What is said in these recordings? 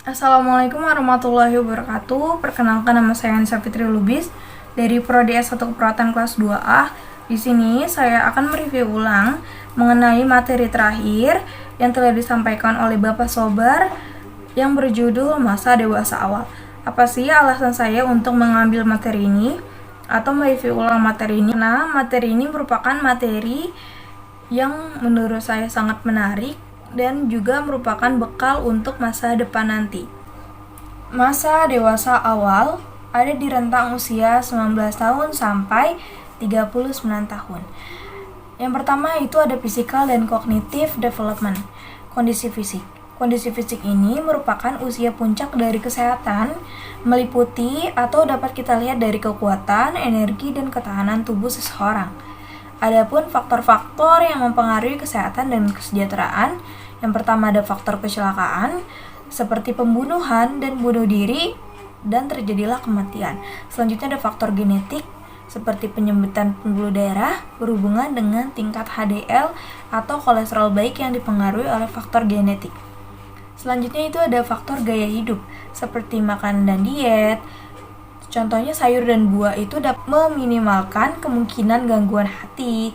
Assalamualaikum warahmatullahi wabarakatuh. Perkenalkan, nama saya Anissa Fitri Lubis dari Prodi S1 Keperawatan kelas 2A. Di sini saya akan mereview ulang mengenai materi terakhir yang telah disampaikan oleh Bapak Sobar yang berjudul Masa Dewasa Awal. Apa sih alasan saya untuk mengambil materi ini atau mereview ulang materi ini? Karena materi ini merupakan materi yang menurut saya sangat menarik dan juga merupakan bekal untuk masa depan nanti. Masa dewasa awal ada di rentang usia 19 tahun sampai 39 tahun. Yang pertama itu ada physical dan cognitive development, kondisi fisik. Kondisi fisik ini merupakan usia puncak dari kesehatan, meliputi atau dapat kita lihat dari kekuatan, energi, dan ketahanan tubuh seseorang. Adapun faktor-faktor yang mempengaruhi kesehatan dan kesejahteraan, yang pertama ada faktor kecelakaan, seperti pembunuhan dan bunuh diri, dan terjadilah kematian. Selanjutnya ada faktor genetik, seperti penyempitan pembuluh darah berhubungan dengan tingkat HDL atau kolesterol baik yang dipengaruhi oleh faktor genetik. Selanjutnya itu ada faktor gaya hidup, seperti makan dan diet. Contohnya sayur dan buah itu dapat meminimalkan kemungkinan gangguan hati.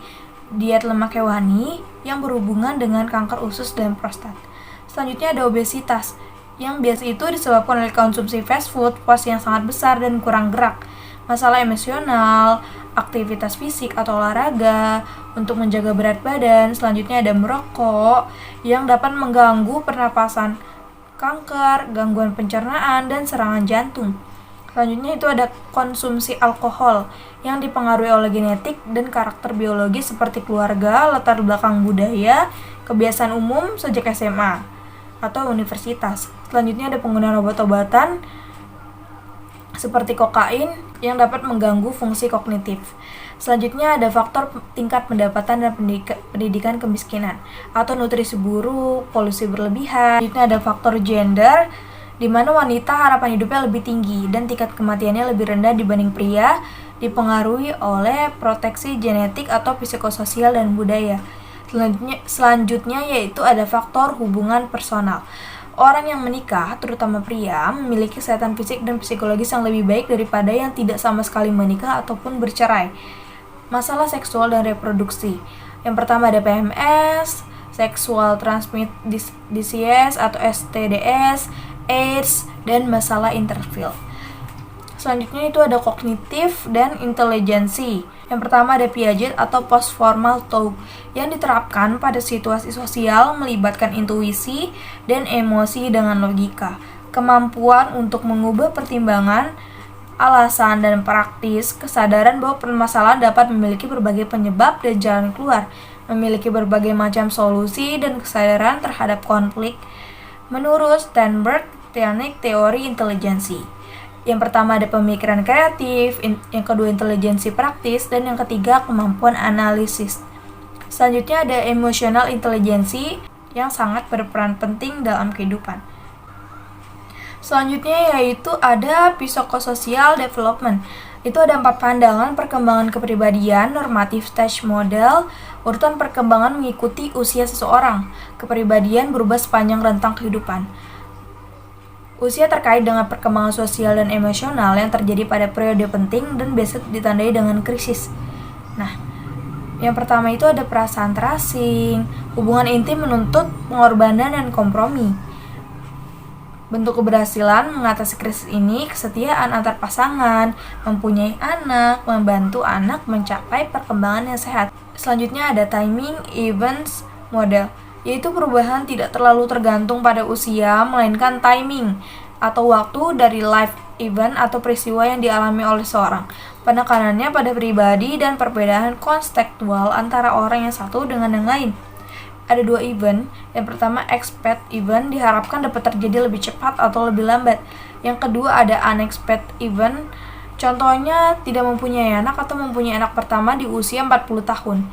Diet lemak hewani yang berhubungan dengan kanker usus dan prostat. Selanjutnya ada obesitas, yang biasa itu disebabkan oleh konsumsi fast food, porsi yang sangat besar dan kurang gerak. Masalah emosional, aktivitas fisik atau olahraga untuk menjaga berat badan. Selanjutnya ada merokok yang dapat mengganggu pernapasan, kanker, gangguan pencernaan, dan serangan jantung. Selanjutnya itu ada konsumsi alkohol yang dipengaruhi oleh genetik dan karakter biologis seperti keluarga, latar belakang budaya, kebiasaan umum sejak SMA atau universitas. Selanjutnya ada penggunaan obat-obatan seperti kokain yang dapat mengganggu fungsi kognitif. Selanjutnya ada faktor tingkat pendapatan dan pendidikan kemiskinan atau nutrisi buruk, polusi berlebihan. Selanjutnya ada faktor gender, di mana wanita harapan hidupnya lebih tinggi dan tingkat kematiannya lebih rendah dibanding pria, dipengaruhi oleh proteksi genetik atau psikososial dan budaya. Selanjutnya yaitu ada faktor hubungan personal. Orang yang menikah, terutama pria, memiliki kesehatan fisik dan psikologis yang lebih baik daripada yang tidak sama sekali menikah ataupun bercerai. Masalah seksual dan reproduksi. Yang pertama ada PMS, sexual transmitted disease atau STDs, AIDS, dan masalah interfil. Selanjutnya itu ada kognitif dan intelijensi. Yang pertama ada Piaget atau post-formal thought yang diterapkan pada situasi sosial melibatkan intuisi dan emosi dengan logika. Kemampuan untuk mengubah pertimbangan, alasan, dan praktis, kesadaran bahwa permasalahan dapat memiliki berbagai penyebab dan jalan keluar, memiliki berbagai macam solusi, dan kesadaran terhadap konflik. Menurut Sternberg, teknik teori intelijensi. Yang pertama ada pemikiran kreatif, yang kedua intelijensi praktis, dan yang ketiga kemampuan analisis. Selanjutnya ada emotional intelijensi yang sangat berperan penting dalam kehidupan. Selanjutnya yaitu ada psychosocial development. Itu ada 4 pandangan perkembangan kepribadian, normative stage model, urutan perkembangan mengikuti usia seseorang. Kepribadian berubah sepanjang rentang kehidupan. Usia terkait dengan perkembangan sosial dan emosional yang terjadi pada periode penting dan biasa ditandai dengan krisis. Nah, yang pertama itu ada perasaan terasing, hubungan intim menuntut pengorbanan dan kompromi. Bentuk keberhasilan mengatasi krisis ini kesetiaan antar pasangan, mempunyai anak, membantu anak mencapai perkembangan yang sehat. Selanjutnya ada timing events model, yaitu perubahan tidak terlalu tergantung pada usia, melainkan timing atau waktu dari life event atau peristiwa yang dialami oleh seorang. Penekanannya pada pribadi dan perbedaan kontekstual antara orang yang satu dengan yang lain. Ada 2 event. Yang pertama expected event diharapkan dapat terjadi lebih cepat atau lebih lambat. Yang kedua ada unexpected event. Contohnya tidak mempunyai anak atau mempunyai anak pertama di usia 40 tahun.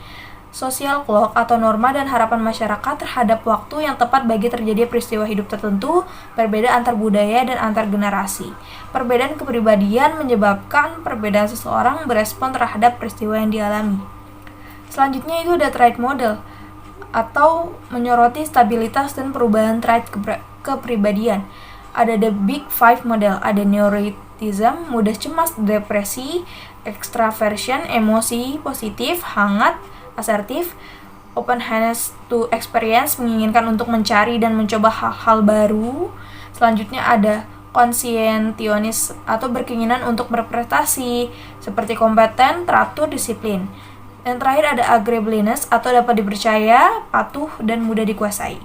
Social clock atau norma dan harapan masyarakat terhadap waktu yang tepat bagi terjadi peristiwa hidup tertentu berbeda antar budaya dan antar generasi. Perbedaan kepribadian menyebabkan perbedaan seseorang berespon terhadap peristiwa yang dialami. Selanjutnya itu ada trait model atau menyoroti stabilitas dan perubahan trait kepribadian. ada the Big Five model, ada neuroticism, mudah cemas, depresi, extraversion, emosi positif, hangat, asertif, openness to experience, menginginkan untuk mencari dan mencoba hal-hal baru. Selanjutnya ada conscientiousness atau berkeinginan untuk berprestasi, seperti kompeten, teratur, disiplin. Dan terakhir ada agreeableness atau dapat dipercaya, patuh, dan mudah dikuasai.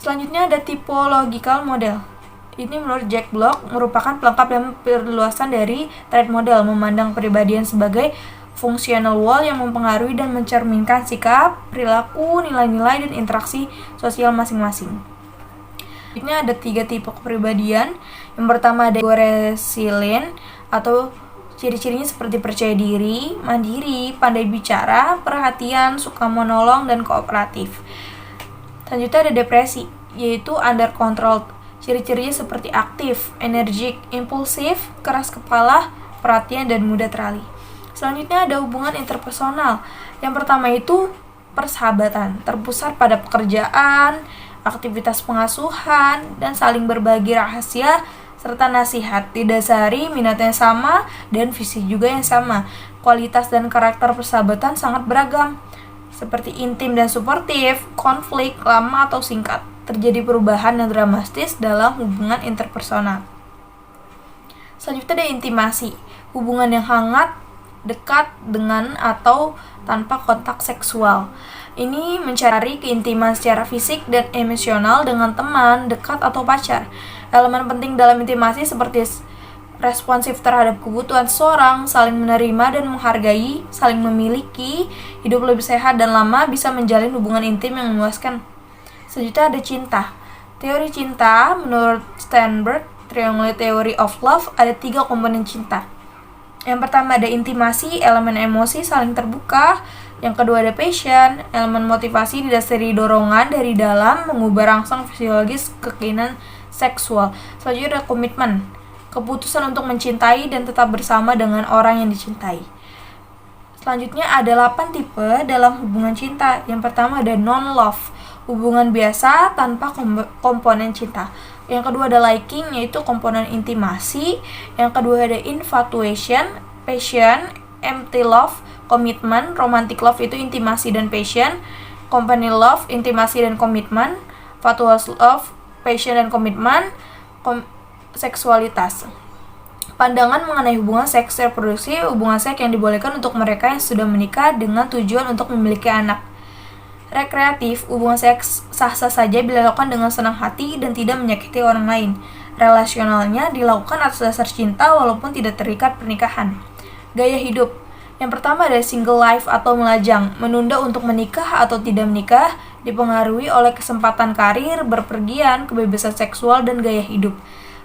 Selanjutnya ada typological model. Ini menurut Jack Block merupakan pelengkap dan perluasan dari trait model, memandang kepribadian sebagai functional wall yang mempengaruhi dan mencerminkan sikap, perilaku, nilai-nilai, dan interaksi sosial masing-masing. Selanjutnya ada 3 tipe kepribadian. Yang pertama ada resilient atau ciri-cirinya seperti percaya diri, mandiri, pandai bicara, perhatian, suka menolong, dan kooperatif. Selanjutnya ada depresi, yaitu under control. Ciri-cirinya seperti aktif, energik, impulsif, keras kepala, perhatian, dan mudah teralih. Selanjutnya ada hubungan interpersonal. Yang pertama itu persahabatan, terpusat pada pekerjaan, aktivitas pengasuhan, dan saling berbagi rahasia serta nasihat, didasari minat yang sama dan visi juga yang sama. Kualitas dan karakter persahabatan sangat beragam, seperti intim dan suportif, konflik, lama atau singkat. Terjadi perubahan yang dramatis dalam hubungan interpersonal. Selanjutnya ada intimasi, hubungan yang hangat, dekat dengan atau tanpa kontak seksual. Ini mencari keintiman secara fisik dan emosional dengan teman, dekat, atau pacar. Elemen penting dalam intimasi seperti responsif terhadap kebutuhan seseorang, saling menerima dan menghargai, saling memiliki, hidup lebih sehat dan lama, bisa menjalin hubungan intim yang memuaskan. Selanjutnya ada cinta. Teori cinta menurut Sternberg, Triangle Theory of Love, ada 3 komponen cinta. Yang pertama ada intimasi, elemen emosi saling terbuka. Yang kedua ada passion, elemen motivasi didasari dorongan dari dalam, mengubah rangsang fisiologis keinginan seksual. Selanjutnya ada komitmen, keputusan untuk mencintai dan tetap bersama dengan orang yang dicintai. Selanjutnya ada 8 tipe dalam hubungan cinta. Yang pertama ada non-love, hubungan biasa tanpa komponen cinta. Yang kedua ada liking, yaitu komponen intimasi. Yang kedua ada infatuation, passion, empty love, komitmen. Romantic love itu intimasi dan passion. Company love, intimasi dan komitmen. Fatuous love, passion dan komitmen. Seksualitas, pandangan mengenai hubungan seks reproduksi, hubungan seks yang dibolehkan untuk mereka yang sudah menikah dengan tujuan untuk memiliki anak. Rekreatif, hubungan seks sah-sah saja bila dilakukan dengan senang hati dan tidak menyakiti orang lain. Relasionalnya dilakukan atas dasar cinta walaupun tidak terikat pernikahan. Gaya hidup, yang pertama ada single life atau melajang, menunda untuk menikah atau tidak menikah, dipengaruhi oleh kesempatan karir, berpergian, kebebasan seksual, dan gaya hidup.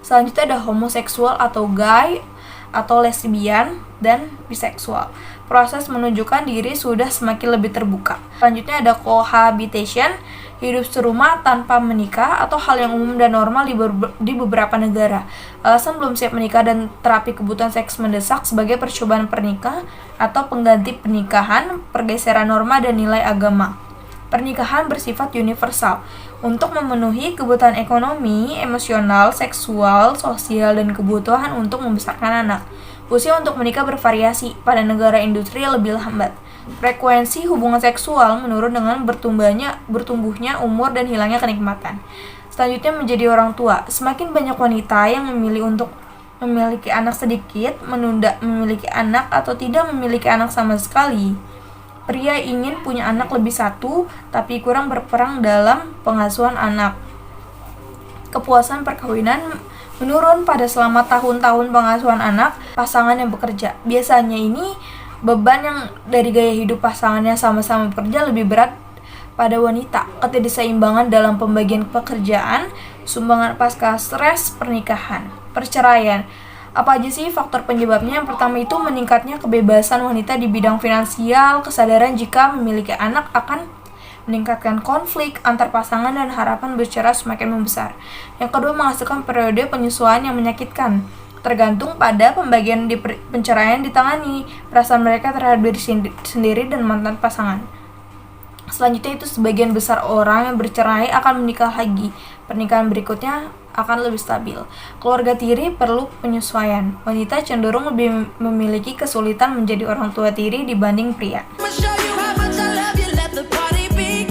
Selanjutnya ada homoseksual atau gay atau lesbian dan biseksual. Proses menunjukkan diri sudah semakin lebih terbuka. Selanjutnya ada cohabitation, hidup serumah tanpa menikah atau hal yang umum dan normal di beberapa negara. Alasan belum siap menikah dan terapi kebutuhan seks mendesak sebagai percobaan pernikah atau pengganti pernikahan, pergeseran norma dan nilai agama. Pernikahan bersifat universal untuk memenuhi kebutuhan ekonomi, emosional, seksual, sosial, dan kebutuhan untuk membesarkan anak. Usia untuk menikah bervariasi, pada negara industri lebih lambat. Frekuensi hubungan seksual menurun dengan bertumbuhnya umur dan hilangnya kenikmatan. Selanjutnya menjadi orang tua. Semakin banyak wanita yang memilih untuk memiliki anak sedikit, menunda memiliki anak, atau tidak memiliki anak sama sekali. Pria ingin punya anak lebih satu, tapi kurang berperan dalam pengasuhan anak. Kepuasan perkawinan menurun pada selama tahun-tahun pengasuhan anak pasangan yang bekerja. Biasanya ini beban yang dari gaya hidup pasangannya sama-sama bekerja lebih berat pada wanita. Ketidakseimbangan dalam pembagian pekerjaan, sumbangan pasca stres pernikahan, perceraian. Apa aja sih faktor penyebabnya? Yang pertama itu meningkatnya kebebasan wanita di bidang finansial, kesadaran jika memiliki anak akan meningkatkan konflik antar pasangan dan harapan bercerai semakin membesar. Yang kedua menghasilkan periode penyesuaian yang menyakitkan. Tergantung pada pembagian di perceraian ditangani, perasaan mereka terhadap diri sendiri dan mantan pasangan. Selanjutnya itu sebagian besar orang yang bercerai akan menikah lagi. Pernikahan berikutnya akan lebih stabil. Keluarga tiri perlu penyesuaian. Wanita cenderung lebih memiliki kesulitan menjadi orang tua tiri dibanding pria.